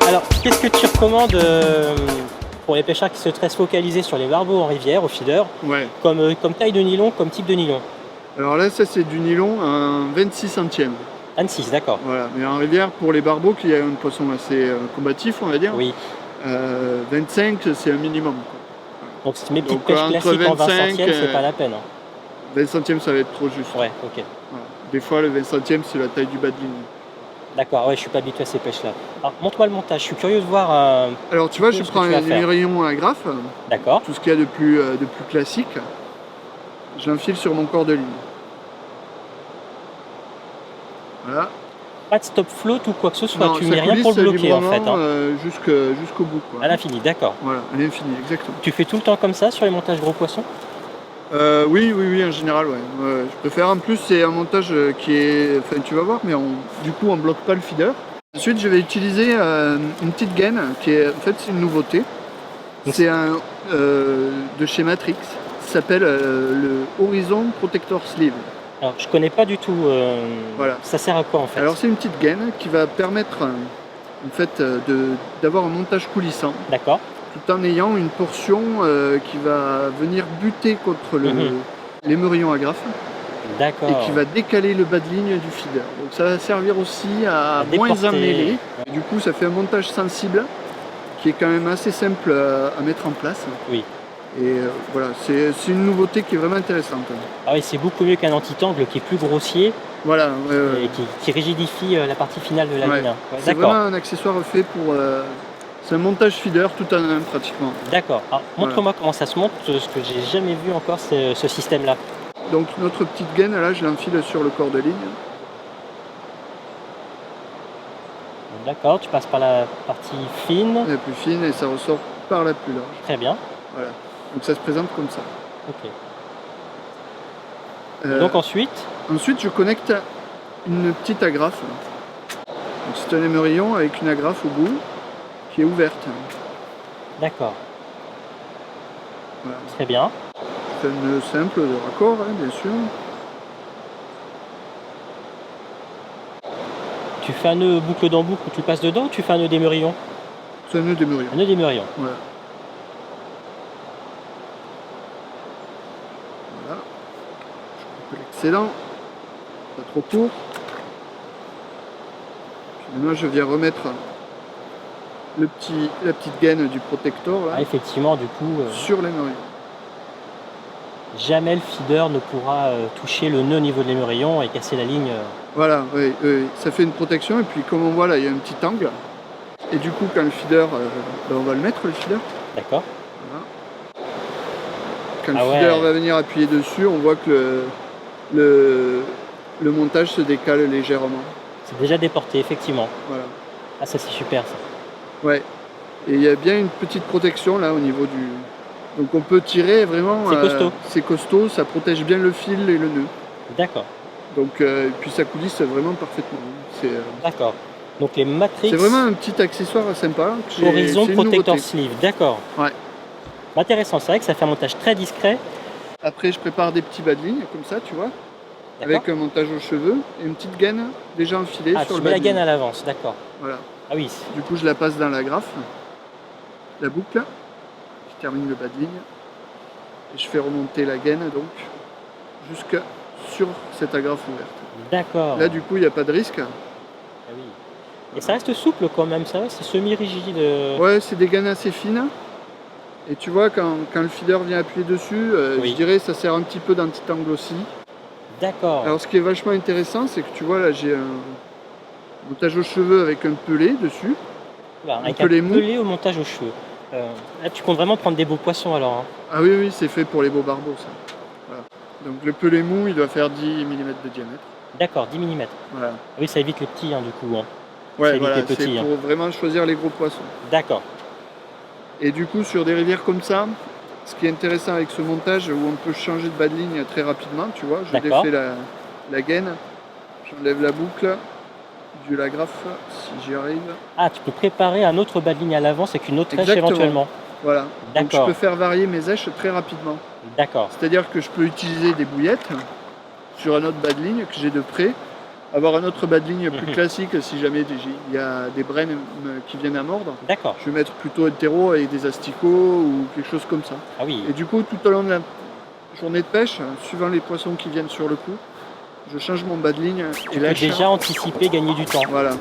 Alors, qu'est-ce que tu recommandes pour les pêcheurs qui souhaiteraient se focaliser sur les barbeaux en rivière, au feeder, Ouais. comme taille de nylon, comme type de nylon? Alors là, ça c'est du nylon, un 26 centièmes. 26, d'accord. Voilà. Mais en rivière, pour les barbeaux, qui est un poisson assez combatif, on va dire, Oui. 25 c'est un minimum, quoi. Donc si tu mets petite Donc, pêche entre classique en 20 25, centièmes, c'est pas la peine, hein. 20 centièmes, ça va être trop juste. Ouais, ok. Voilà. Des fois, le 20 centièmes, c'est la taille du bas de ligne. D'accord, ouais, je suis pas habitué à ces pêches-là. Alors, montre-moi le montage, je suis curieux de voir. Alors, tu vois, je ce que prends tu vas un faire. rayon à graphe, D'accord. tout ce qu'il y a de plus classique. Je l'enfile sur mon corps de ligne. Voilà. Pas de stop float ou quoi que ce soit, Non, tu ça mets rien pour le coulisse bloquer en fait, librement, hein. jusqu'au bout, quoi. À l'infini, d'accord. Voilà, à l'infini, exactement. Tu fais tout le temps comme ça sur les montages gros poissons? Oui, en général, ouais. Ouais, je préfère. En plus, c'est un montage qui est. Enfin, tu vas voir, mais du coup, on bloque pas le feeder. Ensuite, je vais utiliser une petite gaine qui est. En fait, c'est une nouveauté. C'est un de chez Matrix. Ça s'appelle le Horizon Protector Sleeve. Alors, je connais pas du tout. Voilà. Ça sert à quoi en fait? Alors, c'est une petite gaine qui va permettre en fait d'avoir un montage coulissant, D'accord. tout en ayant une portion qui va venir buter contre l'émerillon à graphe D'accord. et qui va décaler le bas de ligne du feeder. Donc ça va servir aussi à moins déporter. emmêler. Et du coup, ça fait un montage sensible qui est quand même assez simple à mettre en place. Oui. Et voilà, c'est une nouveauté qui est vraiment intéressante. Ah oui, c'est beaucoup mieux qu'un anti-tangle qui est plus grossier Voilà, et qui rigidifie la partie finale de la Ouais. ligne. Ouais, C'est d'accord. vraiment un accessoire fait pour... c'est un montage feeder tout en un pratiquement. D'accord. Alors, montre-moi comment ça se monte, ce que j'ai jamais vu encore, c'est ce système-là. Donc notre petite gaine, là, je l'enfile sur le corps de ligne. D'accord, tu passes par la partie fine. La plus fine et ça ressort par la plus large. Très bien. Voilà. Donc ça se présente comme ça. Ok. Euh, Donc ensuite, Ensuite, je connecte une petite agrafe. Donc c'est un émerillon avec une agrafe au bout qui est ouverte. d'accord. Voilà. Très bien. C'est un nœud simple de raccord, hein, bien sûr. Tu fais un nœud boucle dans boucle où tu passes dedans ou tu fais un nœud d'émerillon? C'est un nœud d'émerillon. Un nœud d'émerillon. Voilà. Voilà. Je coupe l'excédent. Pas trop court. Puis maintenant, je viens remettre la petite gaine du protecteur là, Ah, effectivement, du coup, sur l'émerillon. jamais le feeder ne pourra toucher le nœud au niveau de l'émerillon et casser la ligne. Voilà, oui, ça fait une protection et puis comme on voit là, il y a un petit angle. Et du coup, quand le feeder, on va le mettre le feeder. D'accord. Voilà. Quand le Ah ouais. feeder va venir appuyer dessus, on voit que le montage se décale légèrement. C'est déjà déporté, effectivement. Voilà. Ah, ça c'est super ça. Ouais. Et il y a bien une petite protection là au niveau du. Donc on peut tirer vraiment. C'est costaud. C'est costaud, ça protège bien le fil et le nœud. D'accord. Donc et puis ça coulisse vraiment parfaitement. D'accord. Donc les Matrix C'est vraiment un petit accessoire sympa. Horizon c'est une Protector nouveauté. Sleeve. D'accord. Ouais. Intéressant, c'est vrai que ça fait un montage très discret. Après je prépare des petits bas de ligne comme ça, tu vois, D'accord. avec un montage aux cheveux et une petite gaine déjà enfilée Ah, sur tu le mets bas la de gaine ligne. à l'avance, d'accord. Voilà. Ah oui. Du coup je la passe dans la grafe, la boucle, je termine le bas de ligne et je fais remonter la gaine donc jusque sur cette agrafe ouverte. D'accord. Là du coup il n'y a pas de risque. Ah oui. Et ça reste souple quand même, ça va, c'est semi-rigide. Ouais, c'est des gaines assez fines. Et tu vois, quand le feeder vient appuyer dessus, Oui. je dirais ça sert un petit peu d'anti-tangle aussi. D'accord. Alors ce qui est vachement intéressant, c'est que tu vois là j'ai un montage aux cheveux avec un pelé dessus. Voilà, avec un un pelé mou. pelé au montage aux cheveux. Là, tu comptes vraiment prendre des beaux poissons alors, hein. Ah oui, c'est fait pour les beaux barbeaux ça. Voilà. Donc le pelé mou, il doit faire 10 mm de diamètre. D'accord, 10 mm. Voilà. Ah oui, ça évite les petits, hein, du coup, hein. Ouais, évite voilà, les c'est petits, hein. pour vraiment choisir les gros poissons. D'accord. Et du coup, sur des rivières comme ça, ce qui est intéressant avec ce montage où on peut changer de bas de ligne très rapidement, tu vois, je D'accord. défais la gaine, j'enlève la boucle du l'agrafe si j'y arrive. Ah, tu peux préparer un autre bas de ligne à l'avance avec une autre èche Exactement. éventuellement. Voilà. Donc je D'accord. peux faire varier mes èches très rapidement. D'accord. C'est-à-dire que je peux utiliser des bouillettes sur un autre bas de ligne que j'ai de près. Avoir un autre bas de ligne plus classique si jamais il y a des brennes qui viennent à mordre. D'accord. Je vais mettre plutôt hétéro avec des asticots ou quelque chose comme ça. Ah oui. Et du coup, tout au long de la journée de pêche, suivant les poissons qui viennent sur le coup, je change mon bas de ligne. Tu peux déjà anticiper, gagner du temps. Voilà.